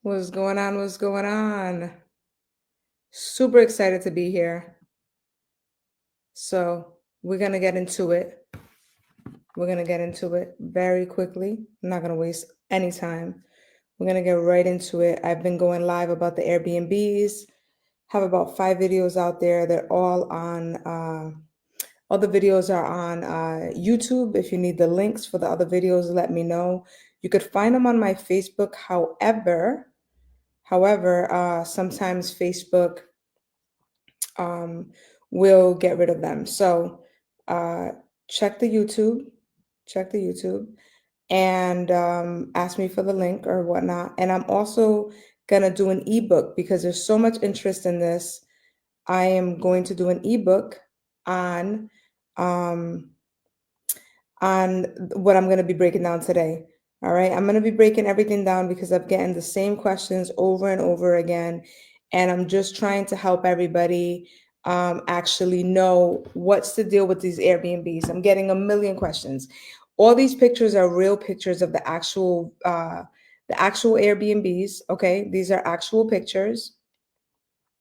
What's going on? What's going on? Super excited to be here. So, we're going to get into it. We're going to get into it very quickly. I'm not going to waste any time. We're going to get right into it. I've been going live about the Airbnbs. Have about 5 videos out there. They're all the videos are on YouTube. If you need the links for the other videos, let me know. You could find them on my Facebook. However, sometimes Facebook will get rid of them. So uh, check the YouTube, check the YouTube, and ask me for the link or whatnot. And I'm also gonna do an ebook because there's so much interest in this. I am going to do an ebook on um, on what I'm gonna be breaking down today. All right, I'm gonna be breaking everything down because I'm getting the same questions over and over again, and I'm just trying to help everybody actually know what's the deal with these Airbnbs. I'm getting a million questions. All these pictures are real pictures of the actual Airbnbs. Okay, these are actual pictures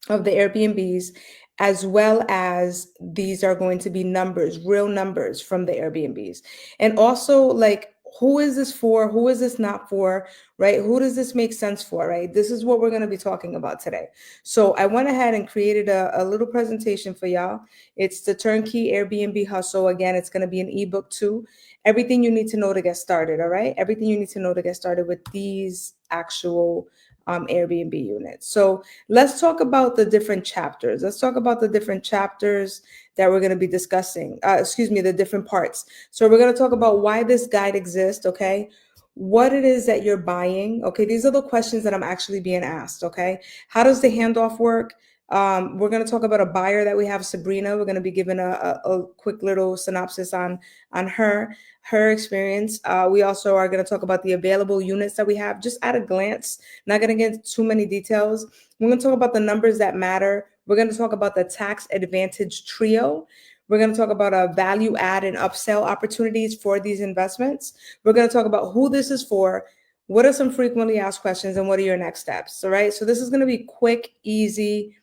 of the Airbnbs, as well as these are going to be numbers, real numbers from the Airbnbs. And also, like, who is this for? Who is this not for? Right? Who does this make sense for? Right? This is what we're going to be talking about today. So I went ahead and created a little presentation for y'all. It's the Turnkey Airbnb Hustle. Again, it's going to be an ebook too. Everything you need to know to get started. All right. Everything you need to know to get started with these actual Airbnb units. So let's talk about the different chapters. Let's talk about the different chapters that we're going to be discussing. The different parts. So we're going to talk about why this guide exists, okay? What it is that you're buying, okay? These are the questions that I'm actually being asked, okay? How does the handoff work? We're going to talk about a buyer that we have, Sabrina. We're going to be given a quick little synopsis on her experience. We also are going to talk about the available units that we have, just at a glance. Not going to get into too many details. We're going to talk about the numbers that matter. We're going to talk about the tax advantage trio. We're going to talk about value add and upsell opportunities for these investments. We're going to talk about who this is for, what are some frequently asked questions, and what are your next steps. All right. So this is going to be quick, easy,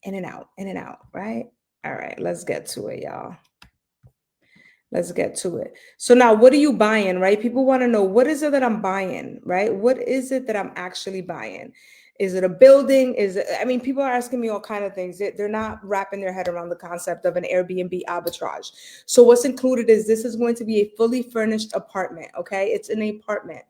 in and out, right? All right. Let's get to it, y'all. Let's get to it. So now, what are you buying, right? People want to know, what is it that I'm buying, right? What is it that I'm actually buying? Is it a building? I mean, people are asking me all kind of things. They're not wrapping their head around the concept of an Airbnb arbitrage. So what's included is this is going to be a fully furnished apartment, okay? It's an apartment.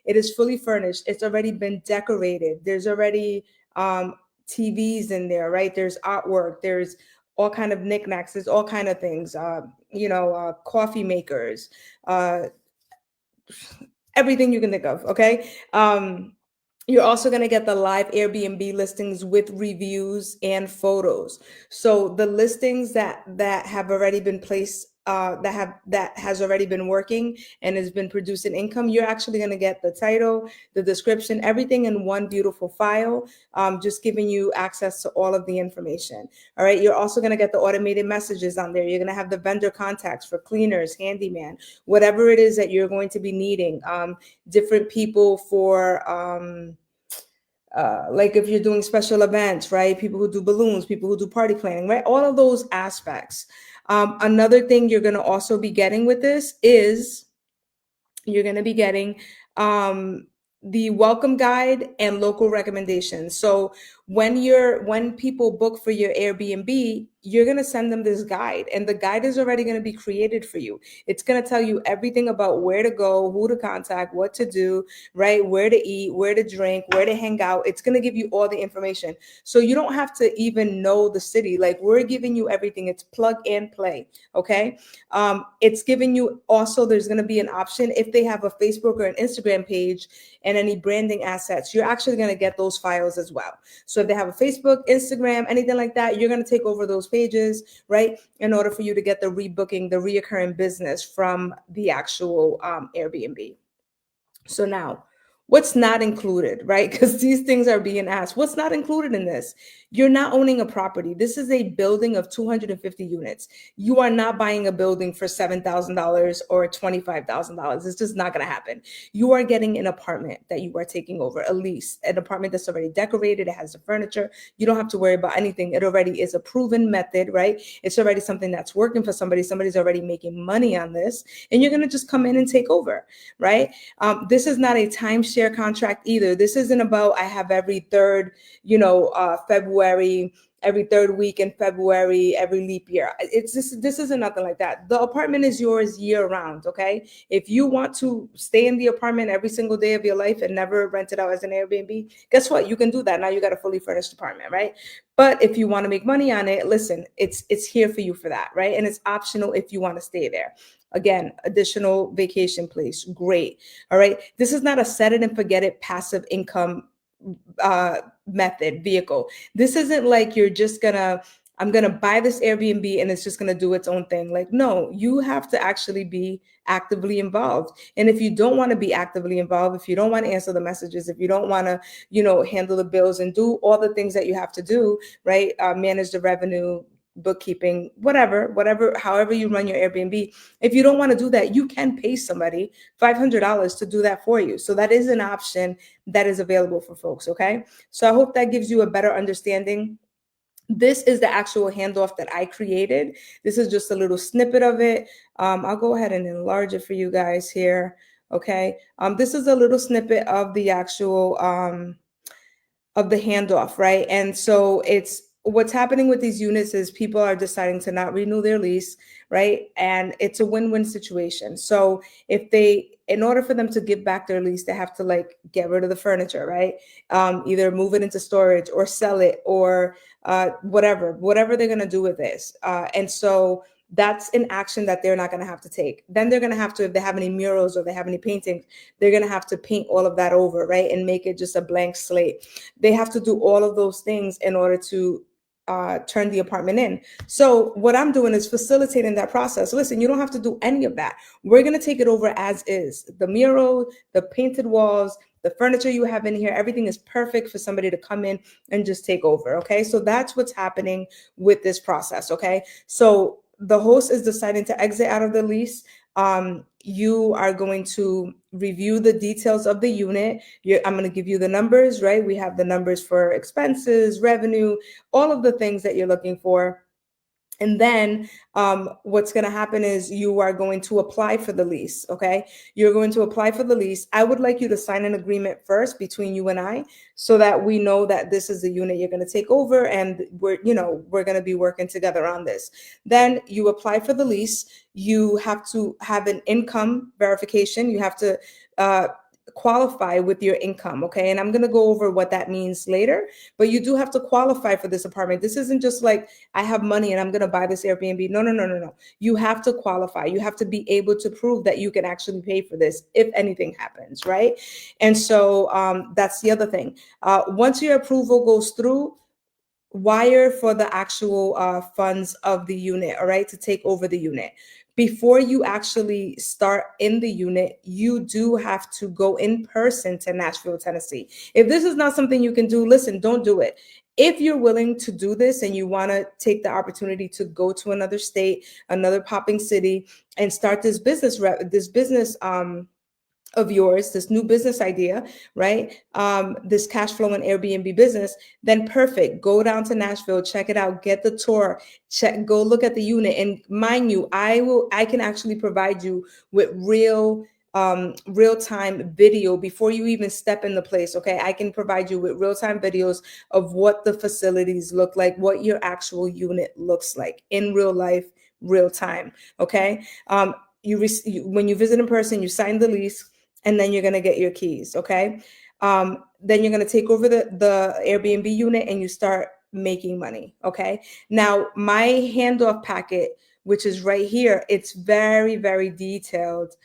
It is fully furnished. It's already been decorated. There's already TVs in there, right? There's artwork. There's all kind of knickknacks. There's all kind of things. Coffee makers, everything you can think of. Okay. You're also going to get the live Airbnb listings with reviews and photos. So the listings that have already been placed, that has already been working and has been producing income, you're actually going to get the title, the description, everything in one beautiful file, just giving you access to all of the information. All right. You're also going to get the automated messages on there. You're going to have the vendor contacts for cleaners, handyman, whatever it is that you're going to be needing. Different people for like if you're doing special events, right? People who do balloons, people who do party planning, right? All of those aspects. Another thing you're going to also be getting with this is you're going to be getting the welcome guide and local recommendations. So when people book for your Airbnb, you're going to send them this guide, and the guide is already going to be created for you. It's going to tell you everything about where to go, who to contact, what to do, right? Where to eat, where to drink, where to hang out. It's going to give you all the information. So you don't have to even know the city. Like, we're giving you everything. It's plug and play. Okay. It's giving you also, there's going to be an option if they have a Facebook or an Instagram page and any branding assets, you're actually going to get those files as well. So if they have a Facebook, Instagram, anything like that, you're going to take over those pages, right? In order for you to get the rebooking, the reoccurring business from the actual Airbnb. So now, What's not included, right? Because these things are being asked. What's not included in this? You're not owning a property. This is a building of 250 units. You are not buying a building for $7,000 or $25,000. It's just not going to happen. You are getting an apartment that you are taking over, a lease, an apartment that's already decorated. It has the furniture. You don't have to worry about anything. It already is a proven method, right? It's already something that's working for somebody. Somebody's already making money on this, and you're going to just come in and take over, right? This is not a timeshare contract either. This isn't about I have every third, February, every third week in February, every leap year. This isn't nothing like that. The apartment is yours year round, okay? If you want to stay in the apartment every single day of your life and never rent it out as an Airbnb, guess what? You can do that. Now you got a fully furnished apartment, right? But if you want to make money on it, listen, it's here for you for that, right? And it's optional if you want to stay there. Again, additional vacation place, great. All right. This is not a set it and forget it passive income method vehicle. This isn't like I'm gonna buy this Airbnb and it's just gonna do its own thing. Like, no, you have to actually be actively involved. And if you don't want to be actively involved, if you don't want to answer the messages, if you don't want to, handle the bills and do all the things that you have to do, right? Manage the revenue, bookkeeping, whatever, however you run your Airbnb. If you don't want to do that, you can pay somebody $500 to do that for you. So that is an option that is available for folks. Okay. So I hope that gives you a better understanding. This is the actual handoff that I created. This is just a little snippet of it. I'll go ahead and enlarge it for you guys here. Okay. This is a little snippet of the actual, of the handoff, right? And so what's happening with these units is people are deciding to not renew their lease, right? And it's a win-win situation. So in order for them to give back their lease, they have to get rid of the furniture, right? Either move it into storage or sell it or whatever they're going to do with this. And so that's an action that they're not going to have to take. Then they're going to have to, if they have any murals or they have any paintings, they're going to have to paint all of that over, right? And make it just a blank slate. They have to do all of those things in order to turn the apartment in. So what I'm doing is facilitating that process. Listen, you don't have to do any of that. We're going to take it over as is. The mural, the painted walls, the furniture you have in here, everything is perfect for somebody to come in and just take over. Okay. So that's what's happening with this process. Okay. So the host is deciding to exit out of the lease. You are going to review the details of the unit. I'm going to give you the numbers, right? We have the numbers for expenses, revenue, all of the things that you're looking for. And then what's going to happen is you are going to apply for the lease. Okay. You're going to apply for the lease. I would like you to sign an agreement first between you and I so that we know that this is the unit you're going to take over and we're going to be working together on this. Then you apply for the lease. You have to have an income verification. You have to qualify with your income. Okay. And I'm going to go over what that means later, but you do have to qualify for this apartment. This isn't just like I have money and I'm going to buy this Airbnb. No. You have to qualify. You have to be able to prove that you can actually pay for this if anything happens. Right. And so that's the other thing. Once your approval goes through, wire for the actual funds of the unit, all right, to take over the unit. Before you actually start in the unit, you do have to go in person to Nashville, Tennessee. If this is not something you can do, listen, don't do it. If you're willing to do this and you want to take the opportunity to go to another state, another popping city, and start this business of yours, this new business idea, right? This cash flow and Airbnb business, then perfect. Go down to Nashville, check it out, get the tour, go look at the unit. And mind you, I can actually provide you with real-time video before you even step in the place. Okay. I can provide you with real-time videos of what the facilities look like, what your actual unit looks like in real life, real time. Okay. When you visit in person, you sign the lease, and then you're going to get your keys. Okay. Then you're going to take over the Airbnb unit and you start making money. Okay. Now my handoff packet, which is right here, it's very, very detailed.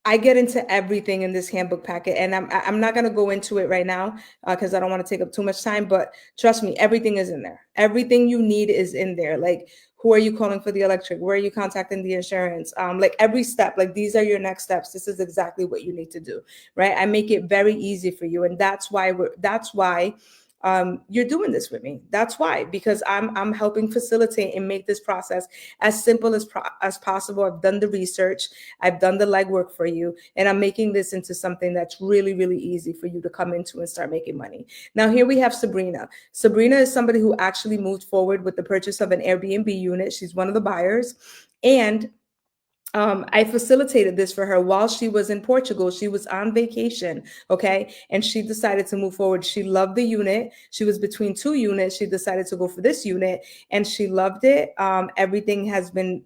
I get into everything in this handbook packet, and I'm not going to go into it right now because I don't want to take up too much time. But trust me, everything is in there. Everything you need is in there. Like, who are you calling for the electric? Where are you contacting the insurance? Like every step, like these are your next steps. This is exactly what you need to do, right? I make it very easy for you, and that's why you're doing this with me. That's why, because I'm helping facilitate and make this process as simple as possible. I've done the research, I've done the legwork for you, and I'm making this into something that's really, really easy for you to come into and start making money. Now, here we have Sabrina. Sabrina is somebody who actually moved forward with the purchase of an Airbnb unit. She's one of the buyers, and I facilitated this for her while she was in Portugal. She was on vacation, okay? And she decided to move forward. She loved the unit. She was between two units. She decided to go for this unit, and she loved it. Everything has been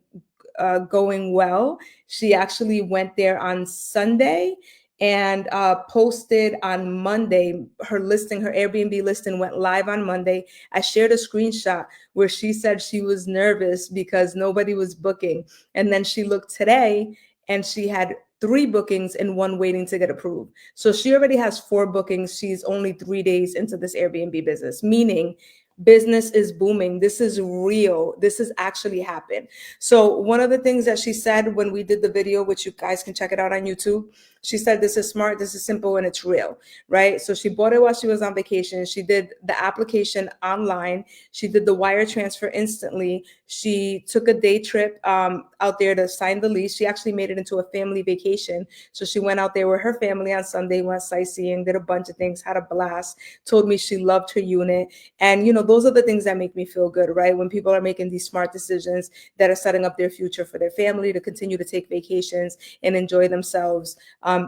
going well. She actually went there on Sunday and posted on Monday. Her listing, her Airbnb listing went live on Monday. I shared a screenshot where she said she was nervous because nobody was booking. And then she looked today and she had 3 bookings and 1 waiting to get approved. So she already has 4 bookings. She's only 3 days into this Airbnb business, meaning business is booming. This is real. This has actually happened. So one of the things that she said when we did the video, which you guys can check it out on YouTube, she said, this is smart, this is simple, and it's real, right? So she bought it while she was on vacation. She did the application online. She did the wire transfer instantly. She took a day trip out there to sign the lease. She actually made it into a family vacation. So she went out there with her family on Sunday, went sightseeing, did a bunch of things, had a blast, told me she loved her unit. And, you know, those are the things that make me feel good, right? When people are making these smart decisions that are setting up their future for their family to continue to take vacations and enjoy themselves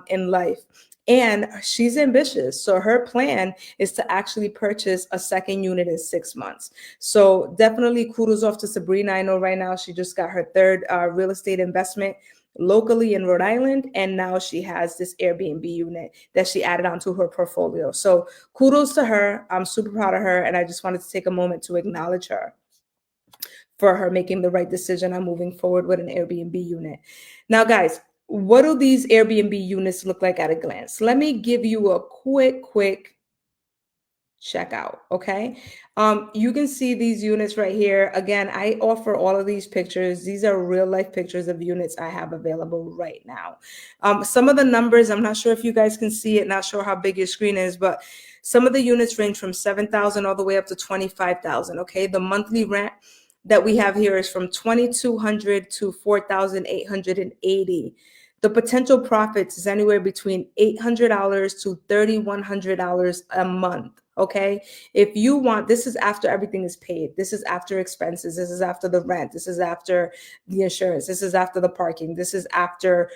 in life. And she's ambitious. So her plan is to actually purchase a second unit in 6 months. So definitely kudos off to Sabrina. I know right now she just got her 3rd real estate investment locally in Rhode Island, and now she has this Airbnb unit that she added onto her portfolio. So kudos to her. I'm super proud of her, and I just wanted to take a moment to acknowledge her for her making the right decision on moving forward with an Airbnb unit. Now, guys, what do these Airbnb units look like at a glance? Let me give you a quick check out, okay? You can see these units right here. Again, I offer all of these pictures. These are real life pictures of units I have available right now. Some of the numbers, I'm not sure if you guys can see it, not sure how big your screen is, but some of the units range from 7,000 all the way up to 25,000, okay? The monthly rent that we have here is from 2,200 to 4,880. The potential profits is anywhere between $800 to $3,100 a month. Okay. If you want, this is after everything is paid. This is after expenses. This is after the rent. This is after the insurance. This is after the parking. This is after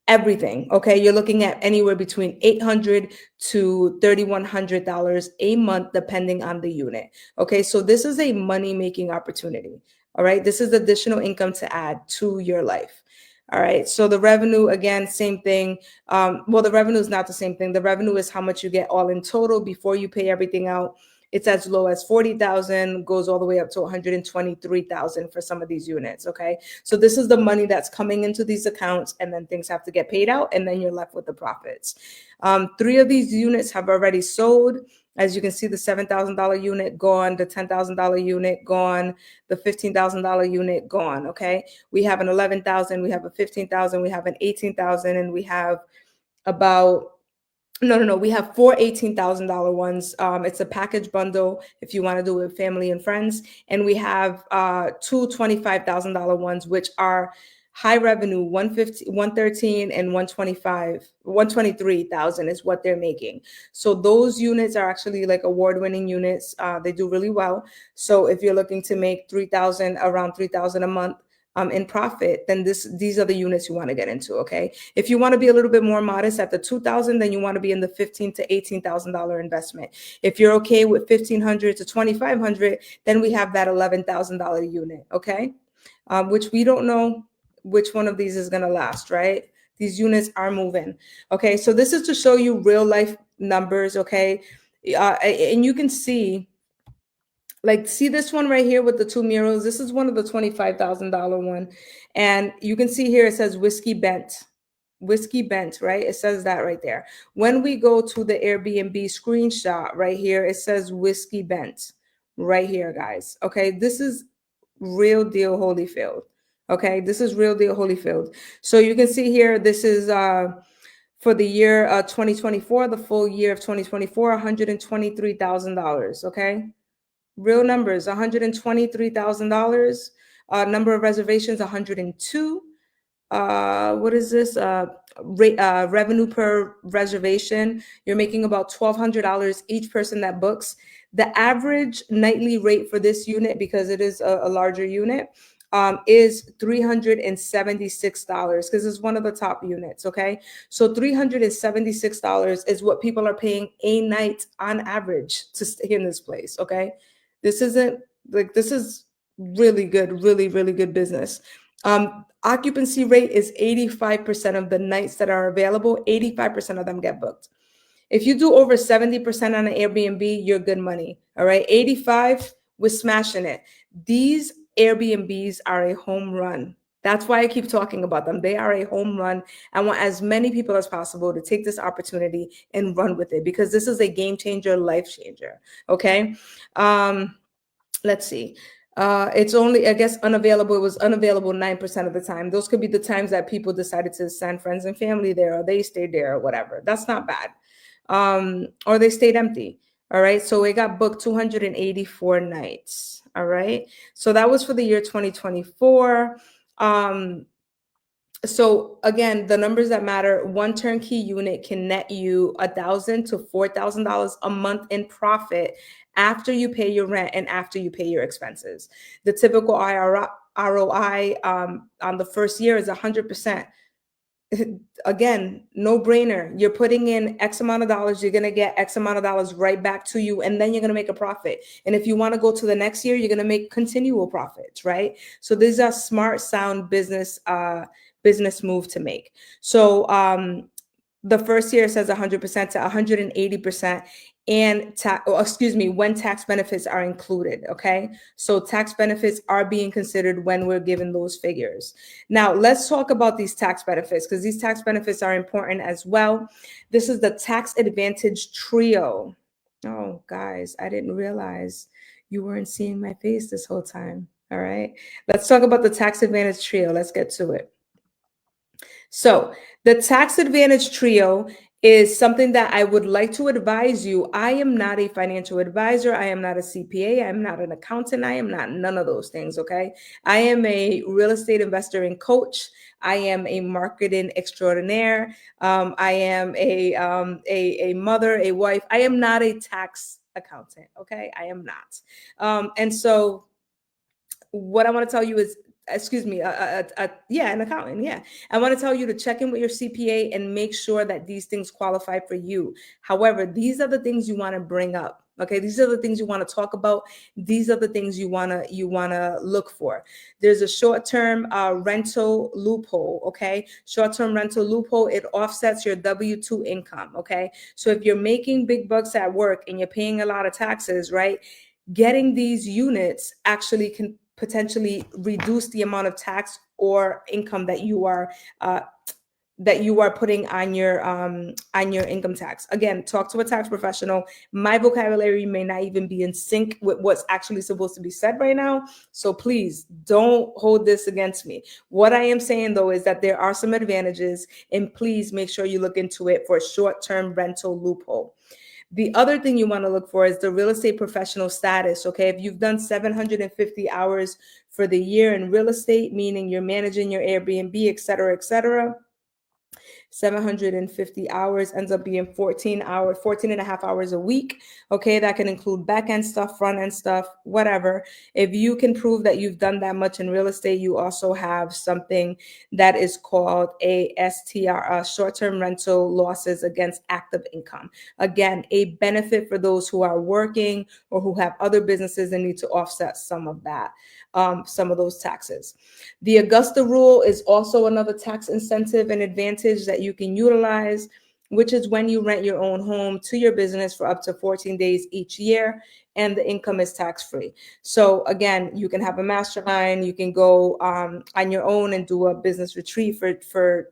everything. Okay. You're looking at anywhere between $800 to $3,100 a month, depending on the unit. Okay. So this is a money making opportunity. All right. This is additional income to add to your life. All right. So the revenue, again, same thing. Well, the revenue is not the same thing. The revenue is how much you get all in total before you pay everything out. It's as low as 40,000, goes all the way up to 123,000 for some of these units. Okay. So this is the money that's coming into these accounts, and then things have to get paid out, and then you're left with the profits. 3 of these units have already sold. As you can see, the $7,000 unit gone, the $10,000 unit gone, the $15,000 unit gone. Okay. We have an 11,000, we have a 15,000, we have an 18,000, and we have about no, we have 4 $18,000 ones. It's a package bundle if you want to do it with family and friends. And we have 2 $25,000 ones, which are high revenue, 113 and 123,000 is what they're making. So those units are actually like award-winning units. They do really well. So if you're looking to make around 3,000 a month, in profit, then these are the units you want to get into. Okay. If you want to be a little bit more modest at the 2,000, then you want to be in the $15,000 to $18,000 investment. If you're okay with 1,500 to 2,500, then we have that $11,000 unit. Okay. Which we don't know which one of these is going to last, right? These units are moving. Okay. So this is to show you real life numbers. Okay. And you can see, like, see this one right here with the 2 murals. This is one of the $25,000 one. And you can see here, it says Whiskey Bent. Whiskey Bent, right? It says that right there. When we go to the Airbnb screenshot right here, it says Whiskey Bent right here, guys. Okay, this is real deal Holyfield. Okay, this is real deal Holyfield. So you can see here, this is for the year 2024, the full year of 2024, $123,000. Okay, real numbers, $123,000. Number of reservations, 102. What is this? Revenue per reservation. You're making about $1,200 each person that books. The average nightly rate for this unit, because it is a larger unit, is $376 because it's one of the top units. Okay, so $376 is what people are paying a night on average to stay in this place. Okay, this isn't like, this is really good, really, really good business. Occupancy rate is 85% of the nights that are available. 85% of them get booked. If you do over 70% on an Airbnb, you're good money. All right. 85, we're smashing it. These Airbnbs are a home run. That's why I keep talking about them. They are a home run. I want as many people as possible to take this opportunity and run with it, because this is a game changer, life changer. Okay. Let's see. It's only, I guess, unavailable. It was unavailable 9% of the time. Those could be the times that people decided to send friends and family there, or they stayed there, or whatever. That's not bad. Or they stayed empty. All right. So it got booked 284 nights. All right. So that was for the year 2024. So again, the numbers that matter, one turnkey unit can net you $1,000 to $4,000 a month in profit after you pay your rent and after you pay your expenses. The typical ROI on the first year is 100%. Again, no brainer. You're putting in X amount of dollars, you're going to get X amount of dollars right back to you, and then you're going to make a profit. And if you want to go to the next year, you're going to make continual profits, right? So these are smart, sound business move to make. So the first year says 100% to 180%, and when tax benefits are included. Okay, so tax benefits are being considered when we're given those figures. Now let's talk about these tax benefits, because these tax benefits are important as well. This is the tax advantage trio. Oh guys, I didn't realize you weren't seeing my face this whole time. All right, let's talk about the tax advantage trio. Let's get to it. So the tax advantage trio is something that I would like to advise you. I am not a financial advisor. I am not a CPA. I am not an accountant. I am not none of those things. Okay. I am a real estate investor and coach. I am a marketing extraordinaire. I am a mother, a wife. I am not a tax accountant. Okay. I am not. And so what I want to tell you is, an accountant. Yeah. I want to tell you to check in with your CPA and make sure that these things qualify for you. However, these are the things you want to bring up. Okay. These are the things you want to talk about. These are the things you want to look for. There's a short-term rental loophole. Okay. Short-term rental loophole. It offsets your W-2 income. Okay. So if you're making big bucks at work and you're paying a lot of taxes, right? Getting these units actually can potentially reduce the amount of tax or income that you are putting on your income tax. Again, talk to a tax professional. My vocabulary may not even be in sync with what's actually supposed to be said right now. So please don't hold this against me. What I am saying though is that there are some advantages, and please make sure you look into it for a short-term rental loophole. The other thing you want to look for is the real estate professional status. Okay. If you've done 750 hours for the year in real estate, meaning you're managing your Airbnb, et cetera, 750 hours ends up being 14 and a half hours a week. Okay. That can include back end stuff, front end stuff, whatever. If you can prove that you've done that much in real estate, you also have something that is called a STR, short-term rental losses against active income. Again, a benefit for those who are working or who have other businesses and need to offset some of that, some of those taxes. The Augusta rule is also another tax incentive and advantage that you can utilize. which is when you rent your own home to your business for up to 14 days each year, and the income is tax-free. So again, you can have a mastermind, you can go on your own and do a business retreat for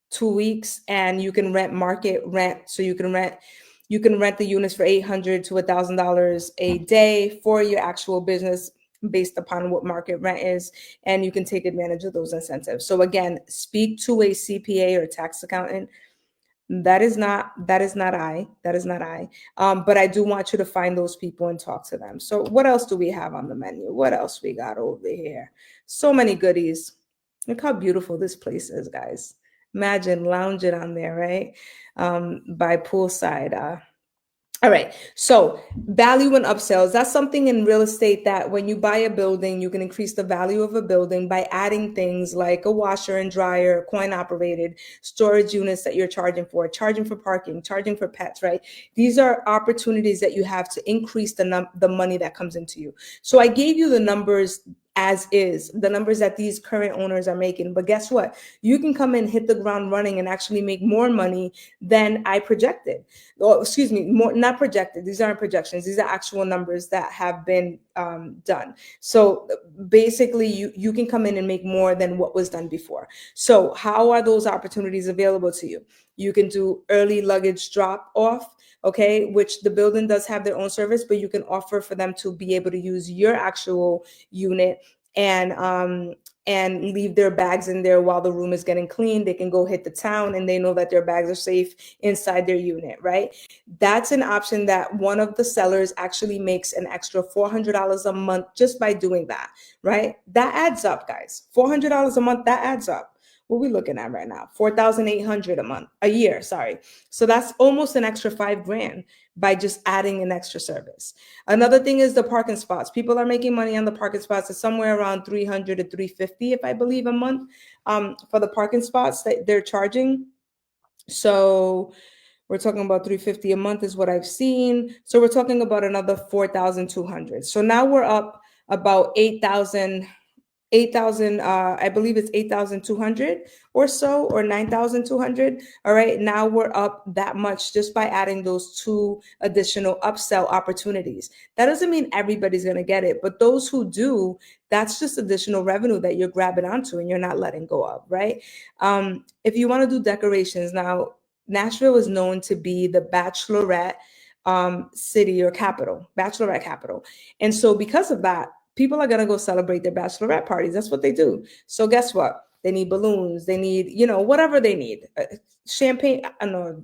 2 weeks, and you can rent market rent. So you can rent the units for $800 to $1,000 a day for your actual business based upon what market rent is, and you can take advantage of those incentives. So again, speak to a CPA or tax accountant. That is not I. But I do want you to find those people and talk to them. So what else do we have on the menu? What else we got over here? So many goodies. Look how beautiful this place is, guys. Imagine lounging on there, right? By poolside. All right. So value and upsells. That's something in real estate that when you buy a building, you can increase the value of a building by adding things like a washer and dryer, coin operated storage units that you're charging for parking, charging for pets, right? These are opportunities that you have to increase the money that comes into you. So I gave you the numbers as is, the numbers that these current owners are making. But guess what? You can come and hit the ground running and actually make more money than I projected. Oh, excuse me, more not projected. These aren't projections. These are actual numbers that have been done. So basically, you can come in and make more than what was done before. So how are those opportunities available to you? You can do early luggage drop off. Okay, which the building does have their own service, but you can offer for them to be able to use your actual unit and leave their bags in there while the room is getting cleaned. They can go hit the town and they know that their bags are safe inside their unit, right? That's an option that one of the sellers actually makes an extra $400 a month just by doing that, right? That adds up, guys. $400 a month, that adds up. What are we looking at right now? 4,800 a year, sorry. So that's almost an extra $5,000 by just adding an extra service. Another thing is the parking spots. People are making money on the parking spots. It's somewhere around 300 to 350, if I believe, a month for the parking spots that they're charging. So we're talking about 350 a month is what I've seen. So we're talking about another 4,200. So now we're up about 8,000, I believe it's 8,200 or so, or 9,200. All right, now we're up that much just by adding those two additional upsell opportunities. That doesn't mean everybody's going to get it, but those who do, that's just additional revenue that you're grabbing onto and you're not letting go of, right? If you want to do decorations, now Nashville is known to be the bachelorette city or capital, bachelorette capital. And so because of that, people are going to go celebrate their bachelorette parties. That's what they do. So guess what? They need balloons. They need, whatever they need. Champagne. I know.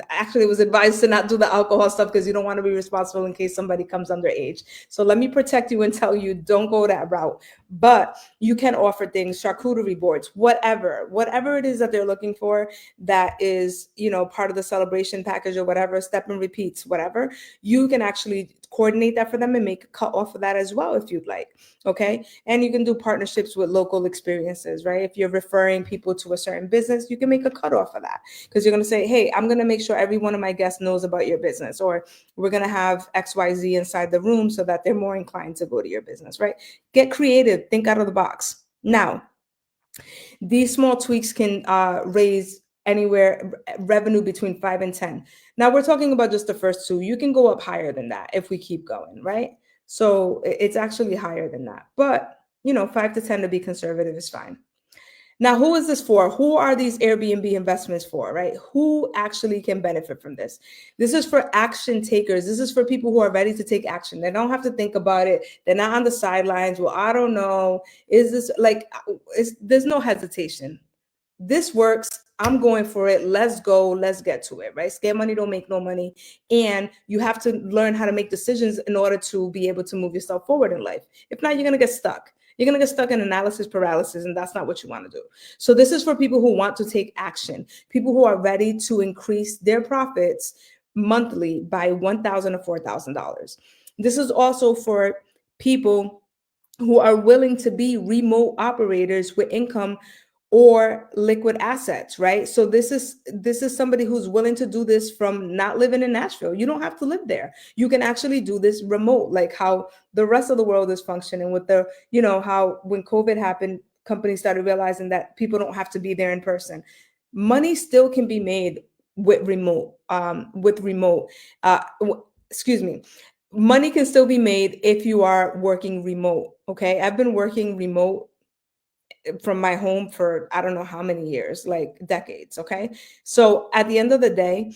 Actually, it was advised to not do the alcohol stuff because you don't want to be responsible in case somebody comes underage. So let me protect you and tell you, don't go that route. But you can offer things, charcuterie boards, whatever it is that they're looking for that is, part of the celebration package or whatever, step and repeats, whatever. You can actually coordinate that for them and make a cut off of that as well if you'd like. Okay. And you can do partnerships with local experiences, right? If you're referring people to a certain business, you can make a cut off of that because you're going to say, hey, I'm going to make sure every one of my guests knows about your business, or we're going to have XYZ inside the room so that they're more inclined to go to your business, right? Get creative, think out of the box. Now, these small tweaks can raise anywhere revenue between 5 and 10. Now we're talking about just the first two. You can go up higher than that if we keep going, right? So it's actually higher than that, but 5 to 10 to be conservative is fine. Now, who is this for? Who are these Airbnb investments for, right? Who actually can benefit from this? This is for action takers. This is for people who are ready to take action. They don't have to think about it. They're not on the sidelines. Well, I don't know. Is this there's no hesitation. This works. I'm going for it. Let's go. Let's get to it, right? Scare money don't make no money. And you have to learn how to make decisions in order to be able to move yourself forward in life. If not, you're going to get stuck. You're going to get stuck in analysis paralysis, and that's not what you want to do. So this is for people who want to take action, people who are ready to increase their profits monthly by $1,000 or $4,000. This is also for people who are willing to be remote operators with income or liquid assets, right? So this is somebody who's willing to do this from not living in Nashville. You don't have to live there. You can actually do this remote, like how the rest of the world is functioning with the, how when COVID happened, companies started realizing that people don't have to be there in person. Money still can be made with remote, excuse me. Money can still be made if you are working remote. Okay. I've been working remote from my home for I don't know how many years, like decades. Okay. So at the end of the day,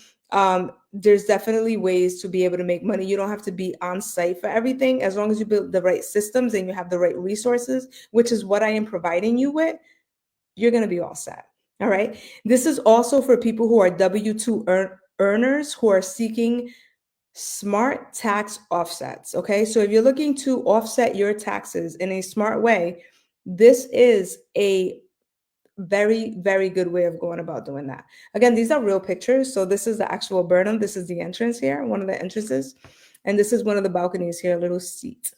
there's definitely ways to be able to make money. You don't have to be on site for everything. As long as you build the right systems and you have the right resources, which is what I am providing you with, you're going to be all set. All right. This is also for people who are W-2 earners who are seeking smart tax offsets. Okay. So if you're looking to offset your taxes in a smart way, this is a very, very good way of going about doing that. Again, these are real pictures. So this is the actual Burnham. This is the entrance here, one of the entrances. And this is one of the balconies here, a little seat.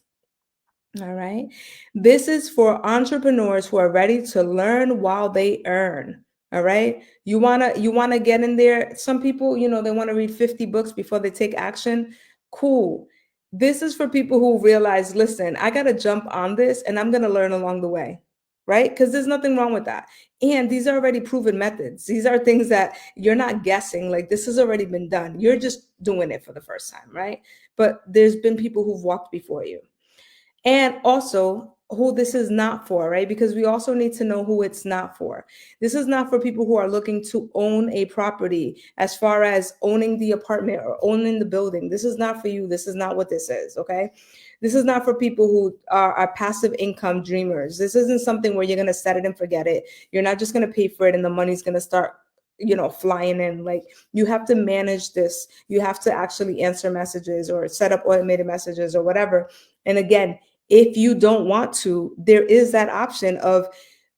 All right. This is for entrepreneurs who are ready to learn while they earn. All right. You wanna get in there. Some people, they want to read 50 books before they take action. Cool. This is for people who realize, listen, I gotta jump on this and I'm gonna learn along the way. Right? Because there's nothing wrong with that. And these are already proven methods. These are things that you're not guessing. Like this has already been done. You're just doing it for the first time, right? But there's been people who've walked before you. And also who this is not for, right? Because we also need to know who it's not for. This is not for people who are looking to own a property, as far as owning the apartment or owning the building. This is not for you. This is not what this is, okay? This is not for people who are passive income dreamers. This isn't something where you're going to set it and forget it. You're not just going to pay for it and the money's going to start flying in. Like, you have to manage this. You have to actually answer messages or set up automated messages or whatever. And again, if you don't want to, there is that option of,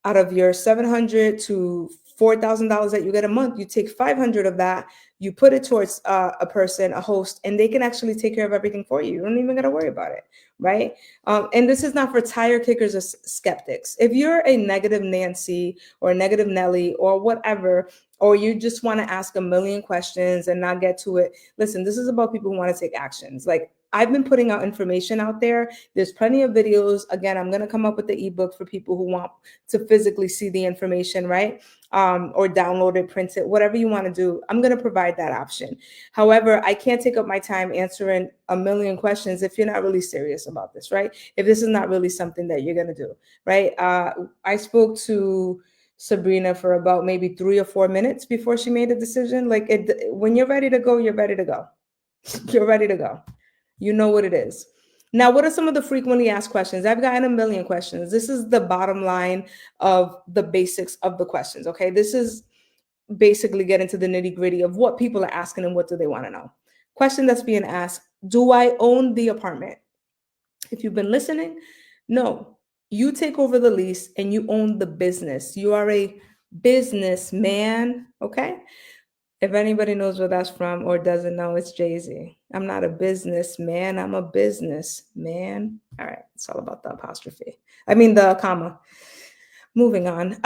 out of your $700 to $4,000 that you get a month, you take 500 of that, you put it towards a person, a host, and they can actually take care of everything for you. You don't even got to worry about it, right? And this is not for tire kickers or skeptics. If you're a negative Nancy or a negative Nelly or whatever, or you just want to ask a million questions and not get to it, listen, this is about people who want to take actions. Like, I've been putting out information out there. There's plenty of videos. Again, I'm going to come up with the ebook for people who want to physically see the information, right? Or download it, print it, whatever you want to do. I'm going to provide that option. However, I can't take up my time answering a million questions if you're not really serious about this, right? If this is not really something that you're going to do, right? I spoke to Sabrina for about maybe 3 or 4 minutes before she made a decision. Like, when you're ready to go, you're ready to go. You're ready to go. You know what it is. Now, what are some of the frequently asked questions? I've gotten a million questions. This is the bottom line of the basics of the questions. Okay. This is basically getting to the nitty gritty of what people are asking and what do they want to know. Question that's being asked: do I own the apartment? If you've been listening, no. You take over the lease and you own the business. You are a businessman. Okay. If anybody knows where that's from or doesn't know, it's Jay-Z. I'm not a businessman. I'm a businessman. All right. It's all about the apostrophe. I mean, the comma. Moving on.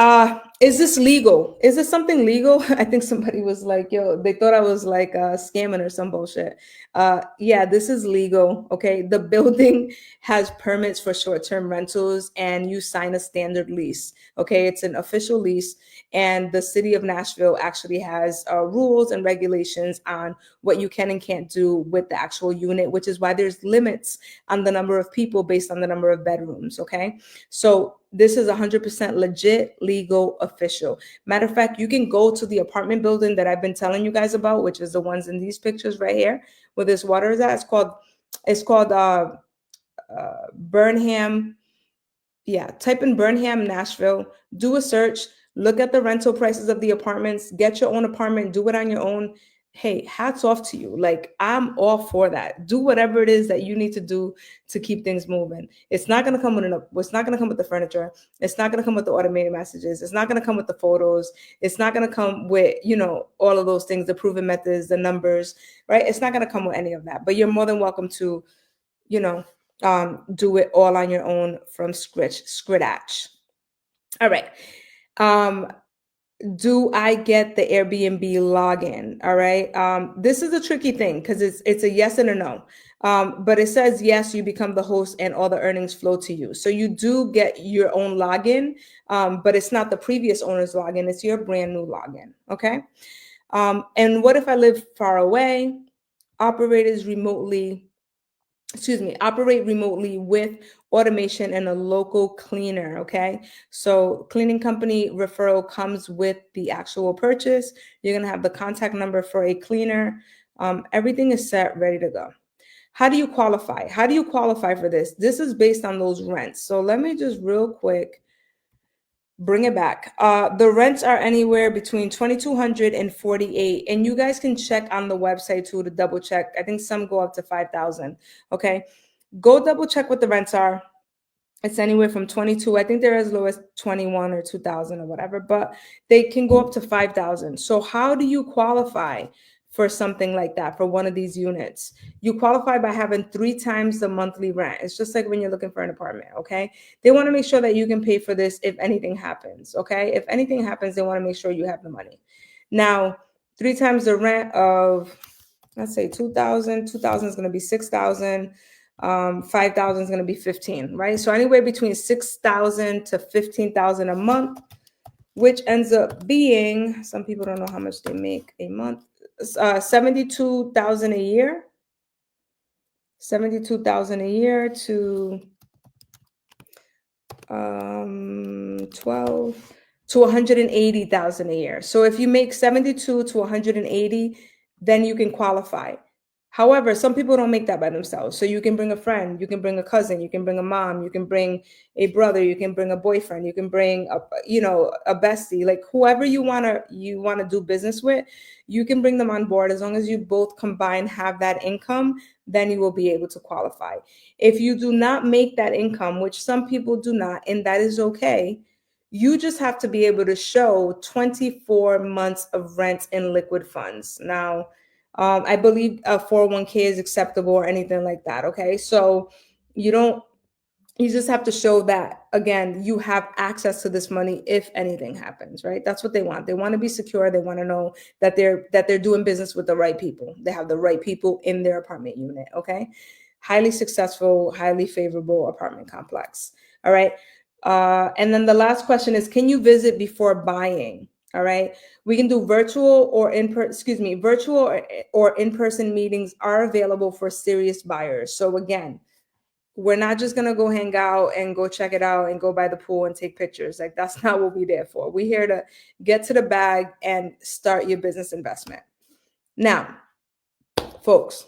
Is this legal? Is this something legal? I think somebody was like, yo, they thought I was like scamming or some bullshit. Yeah, this is legal. Okay. The building has permits for short-term rentals and you sign a standard lease. Okay. It's an official lease. And the city of Nashville actually has rules and regulations on what you can and can't do with the actual unit, which is why there's limits on the number of people based on the number of bedrooms. Okay. So this is 100% legit, legal, official. Matter of fact, you can go to the apartment building that I've been telling you guys about, which is the ones in these pictures right here, where this water is at. It's called Burnham. Yeah, type in Burnham, Nashville, do a search, look at the rental prices of the apartments, get your own apartment, do it on your own. Hey, hats off to you. Like, I'm all for that. Do whatever it is that you need to do to keep things moving. It's not going to come with it's not going to come with the furniture. It's not going to come with the automated messages. It's not going to come with the photos. It's not going to come with, all of those things, the proven methods, the numbers, right? It's not going to come with any of that, but you're more than welcome to, you know, do it all on your own from scratch. All right. do I get the Airbnb login? All right. This is a tricky thing because it's a yes and a no. But it says yes, you become the host and all the earnings flow to you. So you do get your own login, but it's not the previous owner's login. It's your brand new login. Okay. And what if I live far away? Operators remotely operate remotely with automation and a local cleaner. Okay. So cleaning company referral comes with the actual purchase. You're going to have the contact number for a cleaner. Everything is set, ready to go. How do you qualify? How do you qualify for this? This is based on those rents. So let me just real quick bring it back. The rents are anywhere between 2,200 and 48, and you guys can check on the website too to double check. I think some go up to 5,000. Okay, go double check what the rents are. It's anywhere from 22. I think they're as low as 21 or 2,000 or whatever, but they can go up to 5,000. So how do you qualify for something like that for one of these units? You qualify by having 3 times the monthly rent. It's just like when you're looking for an apartment. Okay, they want to make sure that you can pay for this if anything happens. Okay, if anything happens, they want to make sure you have the money. Now, 3 times the rent of, let's say 2,000. 2,000 is going to be 6,000. 5,000 is going to be 15, right? So anywhere between 6,000 to 15,000 a month, which ends up being, some people don't know how much they make a month, 72,000 a year. 72,000 a year to 12 to 180,000 a year. So if you make 72 to 180, then you can qualify. However, some people don't make that by themselves. So you can bring a friend, you can bring a cousin, you can bring a mom, you can bring a brother, you can bring a boyfriend, you can bring a bestie, like whoever you want to do business with, you can bring them on board. As long as you both combine have that income, then you will be able to qualify. If you do not make that income, which some people do not, and that is okay, you just have to be able to show 24 months of rent in liquid funds. Now, I believe a 401k is acceptable or anything like that. Okay. So you just have to show that, again, you have access to this money if anything happens, right? That's what they want. They want to be secure. They want to know that they're doing business with the right people. They have the right people in their apartment unit. Okay. Highly successful, highly favorable apartment complex. All right. And then the last question is, can you visit before buying? All right. We can do virtual or in-person meetings are available for serious buyers. So again, we're not just going to go hang out and go check it out and go by the pool and take pictures. Like, that's not what we're there for. We're here to get to the bag and start your business investment. Now, folks,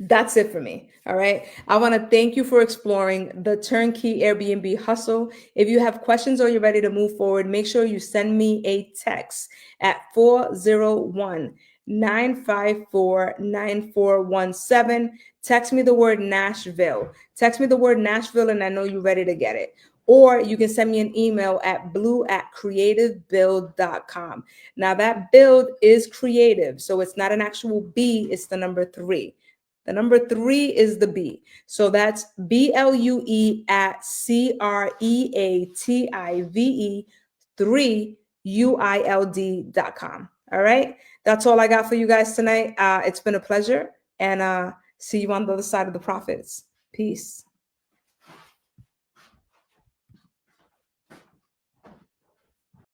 that's it for me. All right. I want to thank you for exploring the turnkey Airbnb hustle. If you have questions or you're ready to move forward, make sure you send me a text at 401-954-9417. Text me the word Nashville. Text me the word Nashville, and I know you're ready to get it. Or you can send me an email at blue@creativebuild.com. Now, that build is creative. So it's not an actual B, it's the number 3. The number 3 is the B. So that's BLUE@CREATIVE 3UILD.com. All right. That's all I got for you guys tonight. It's been a pleasure, and see you on the other side of the profits. Peace.